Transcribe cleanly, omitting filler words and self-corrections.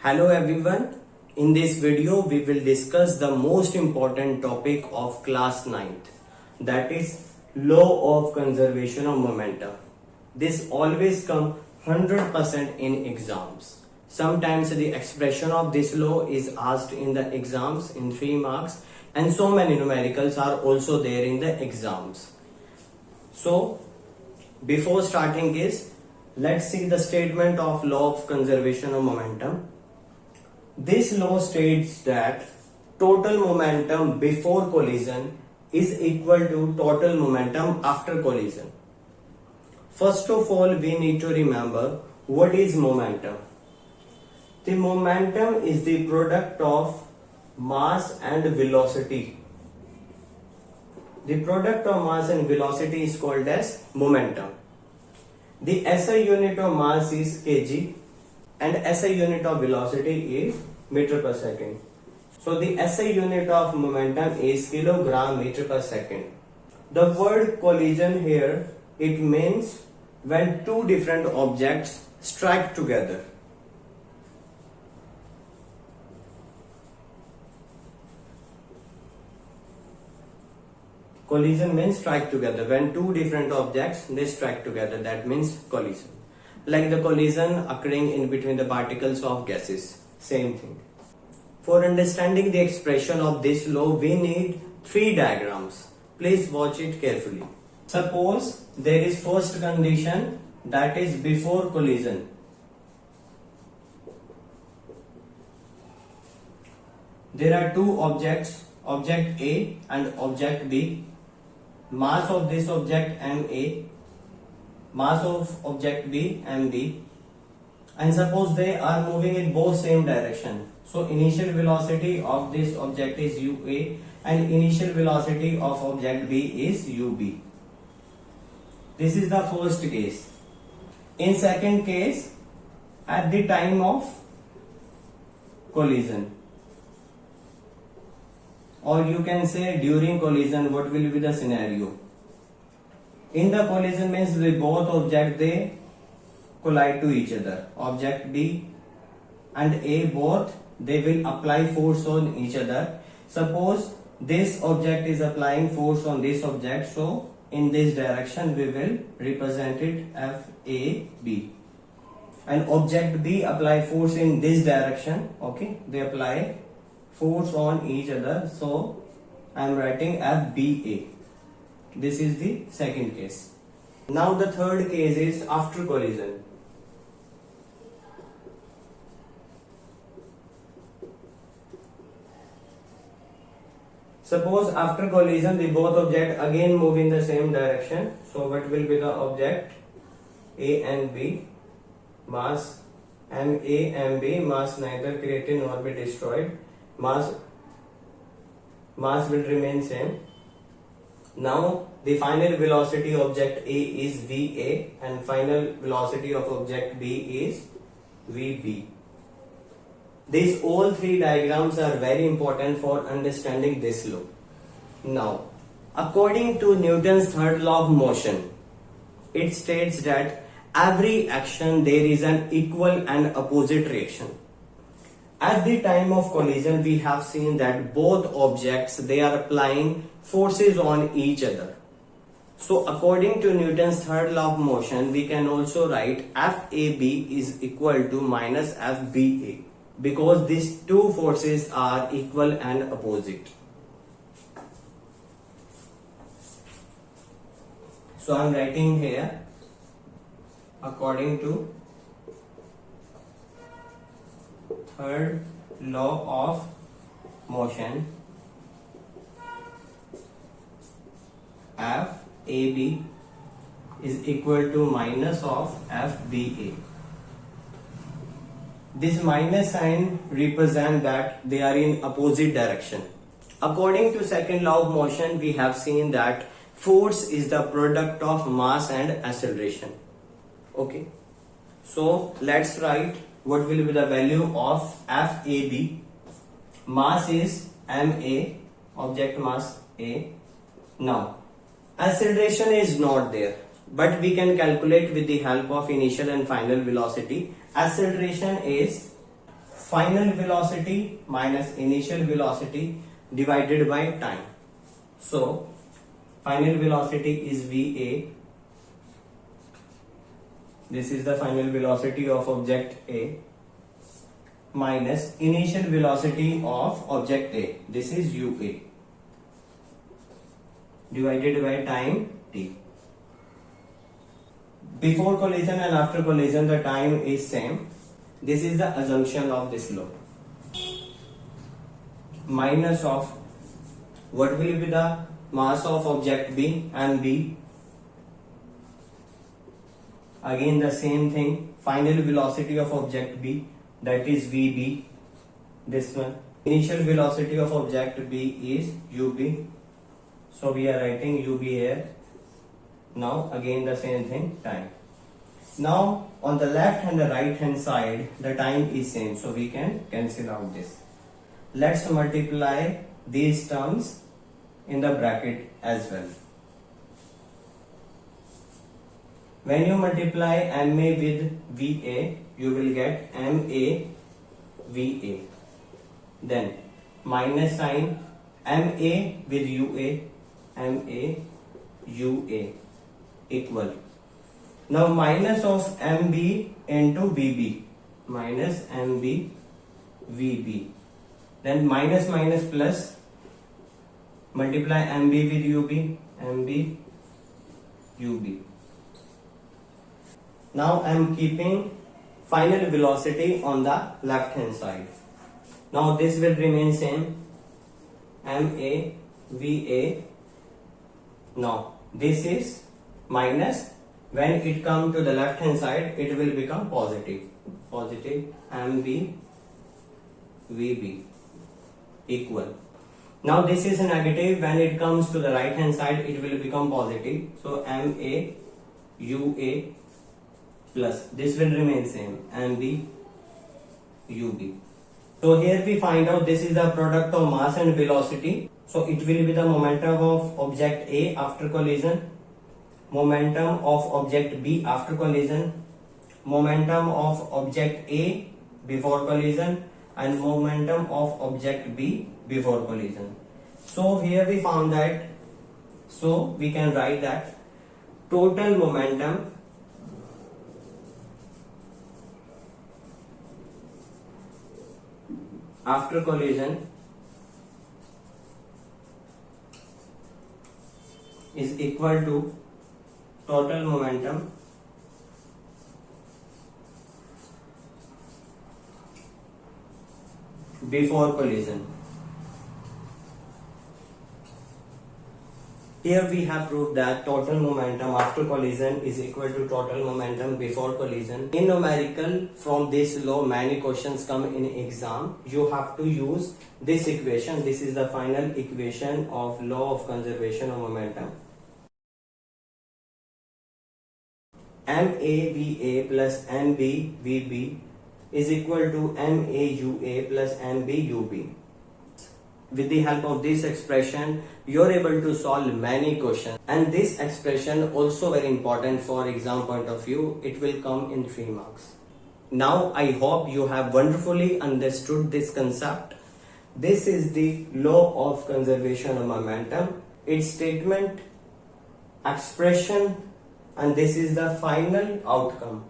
Hello everyone. In this video we will discuss the most important topic of class 9th, that is law of conservation of momentum. This always come 100% in exams. Sometimes the expression of this law is asked in the exams in 3 marks, and so many numericals are also there in the exams. So before starting this, let's see the statement of law of conservation of momentum. This law states that total momentum before collision is equal to total momentum after collision. First of all, we need to remember what is momentum. The momentum is the product of mass and velocity. The product of mass and velocity is called as momentum. The SI unit of mass is kg and SI unit of velocity is meter per second. So the SI unit of momentum is kilogram meter per second. The word collision here, it means when two different objects strike together. Collision means strike together. When two different objects they strike together, that means collision. Like the collision occurring in between the particles of gases. Same thing. For understanding the expression of this law, we need 3 diagrams. Please watch it carefully. Suppose there is first condition, that is before collision. There are two objects, object A and object B. Mass of this object MA, mass of object B MB, and suppose they are moving in both same direction. So initial velocity of this object is UA and initial velocity of object B is UB. This is the first case. In second case, at the time of collision, or you can say during collision, what will be the scenario? In the collision means the both objects they collide to each other. Object B and A both they will apply force on each other. Suppose this object is applying force on this object, so in this direction we will represent it FAB. And object B apply force in this direction, okay, they apply force on each other, so I am writing FBA. This is the second case. Now the third case is after collision. Suppose after collision the both objects again move in the same direction, so what will be the object A and B, mass MA and B, mass neither created nor be destroyed, mass will remain same. Now the final velocity of object A is VA and final velocity of object B is VB. These all 3 diagrams are very important for understanding this law. Now, according to Newton's third law of motion, it states that every action there is an equal and opposite reaction. At the time of collision, we have seen that both objects they are applying forces on each other. So according to Newton's third law of motion, we can also write FAB is equal to minus FBA, because these two forces are equal and opposite. So I am writing here, according to third law of motion, FAB is equal to minus of FBA. This minus sign represents that they are in opposite direction. According to second law of motion, we have seen that force is the product of mass and acceleration. Okay, so let's write what will be the value of FAB. Mass is MA, object mass A. Now acceleration is not there, but we can calculate with the help of initial and final velocity. Acceleration is final velocity minus initial velocity divided by time. So final velocity is VA. This is the final velocity of object A minus initial velocity of object A. This is UA divided by time T. Before collision and after collision the time is same. This is the assumption of this law. Minus of what will be the mass of object B and B. Again the same thing, final velocity of object B, that is VB. This one, initial velocity of object B is UB. So we are writing UB here. Now again the same thing, time. Now on the left and the right hand side the time is same, so we can cancel out this. Let's multiply these terms in the bracket as well. When you multiply MA with VA, you will get MA VA. Then minus sign MA with UA, MA UA equal. Now minus of MB into VB, minus MB VB. Then minus minus plus, multiply MB with UB, MB UB. Now I am keeping final velocity on the left hand side. Now this will remain same, MA VA. Now this is minus, when it comes to the left hand side it will become positive, positive MB VB equal. Now this is a negative, when it comes to the right hand side it will become positive, so MA UA plus, this will remain same, MB UB. So here we find out this is the product of mass and velocity. So it will be the momentum of object A after collision, momentum of object B after collision, momentum of object A before collision, and momentum of object B before collision. So here we found that, so we can write that total momentum after collision is equal to total momentum before collision. Here we have proved that total momentum after collision is equal to total momentum before collision. In numerical, from this law many questions come in exam. You have to use this equation. This is the final equation of law of conservation of momentum. MAVA plus MBVB is equal to MAUA plus MBUB. With the help of this expression, you are able to solve many questions. And this expression also very important for exam point of view. It will come in 3 marks. Now I hope you have wonderfully understood this concept. This is the law of conservation of momentum. Its statement, expression, and this is the final outcome.